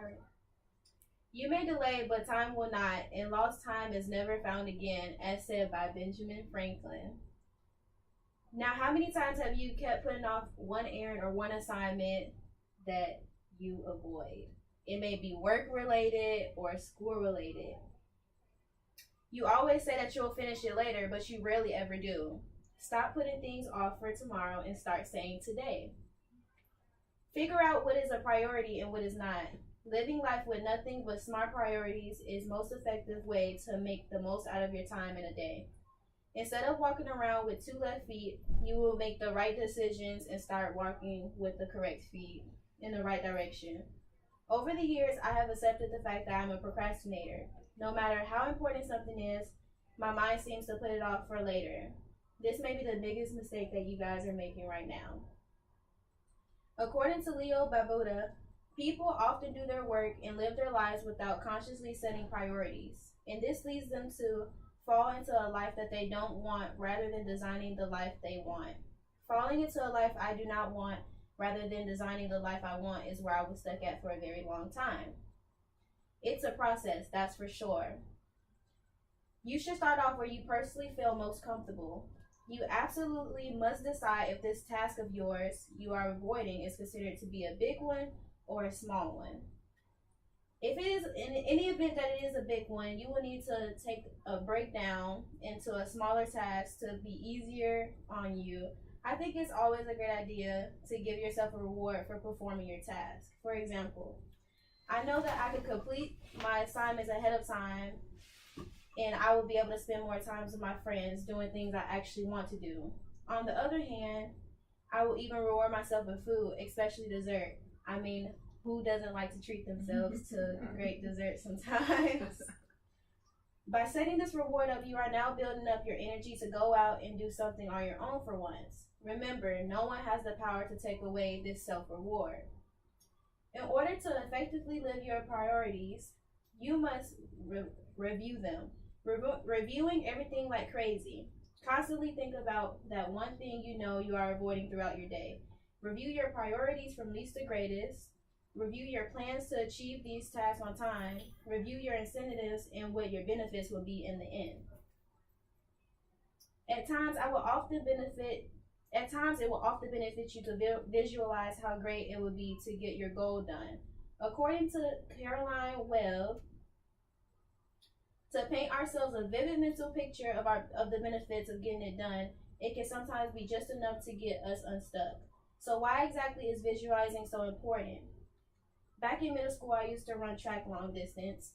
All right. You may delay, but time will not, and lost time is never found again, as said by Benjamin Franklin. Now, how many times have you kept putting off one errand or one assignment that you avoid? It may be work related or school related. You always say that you'll finish it later, but you rarely ever do. Stop putting things off for tomorrow and start saying today. Figure out what is a priority and what is not. Living life with nothing but smart priorities is most effective way to make the most out of your time in a day. Instead of walking around with two left feet, you will make the right decisions and start walking with the correct feet in the right direction. Over the years, I have accepted the fact that I'm a procrastinator. No matter how important something is, my mind seems to put it off for later. This may be the biggest mistake that you guys are making right now. According to Leo Babauta, people often do their work and live their lives without consciously setting priorities, and this leads them to fall into a life that they don't want rather than designing the life they want. Falling into a life I do not want rather than designing the life I want is where I was stuck at for a very long time. It's a process, that's for sure. You should start off where you personally feel most comfortable. You absolutely must decide if this task of yours you are avoiding is considered to be a big one or a small one. If it is, in any event that it is a big one, you will need to take a breakdown into a smaller task to be easier on you. I think it's always a great idea to give yourself a reward for performing your task. For example, I know that I could complete my assignments ahead of time and I will be able to spend more time with my friends doing things I actually want to do. On the other hand, I will even reward myself with food, especially dessert. I mean, who doesn't like to treat themselves to great dessert sometimes? By setting this reward up, you are now building up your energy to go out and do something on your own for once. Remember, no one has the power to take away this self-reward. In order to effectively live your priorities, you must review them. Reviewing everything like crazy. Constantly think about that one thing you know you are avoiding throughout your day. Review your priorities from least to greatest. Review your plans to achieve these tasks on time. Review your incentives and what your benefits will be in the end. At times, it will often benefit you to visualize how great it would be to get your goal done. According to Caroline Webb, to paint ourselves a vivid mental picture of the benefits of getting it done, it can sometimes be just enough to get us unstuck. So why exactly is visualizing so important? Back in middle school, I used to run track long distance.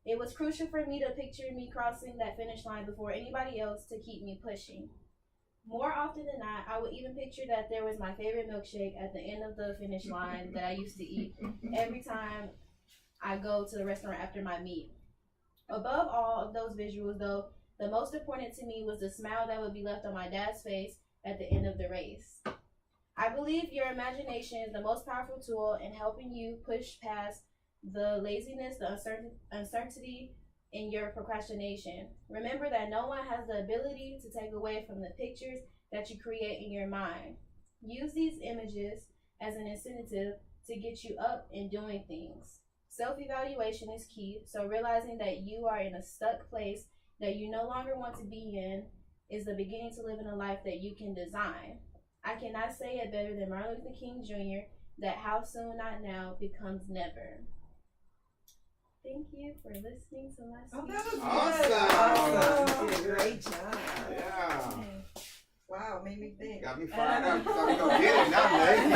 It was crucial for me to picture me crossing that finish line before anybody else to keep me pushing. More often than not, I would even picture that there was my favorite milkshake at the end of the finish line that I used to eat every time I go to the restaurant after my meet. Above all of those visuals, though, the most important to me was the smile that would be left on my dad's face at the end of the race. I believe your imagination is the most powerful tool in helping you push past the laziness, the uncertainty in your procrastination. Remember that no one has the ability to take away from the pictures that you create in your mind. Use these images as an incentive to get you up and doing things. Self-evaluation is key, so realizing that you are in a stuck place that you no longer want to be in is the beginning to living a life that you can design. I cannot say it better than Martin Luther King Jr. that how soon, not now, becomes never. Thank you for listening to my speech. Oh, that was Awesome. You did a great job. Yeah. Wow, made me think. Got me fired up. So we gonna get it now, man.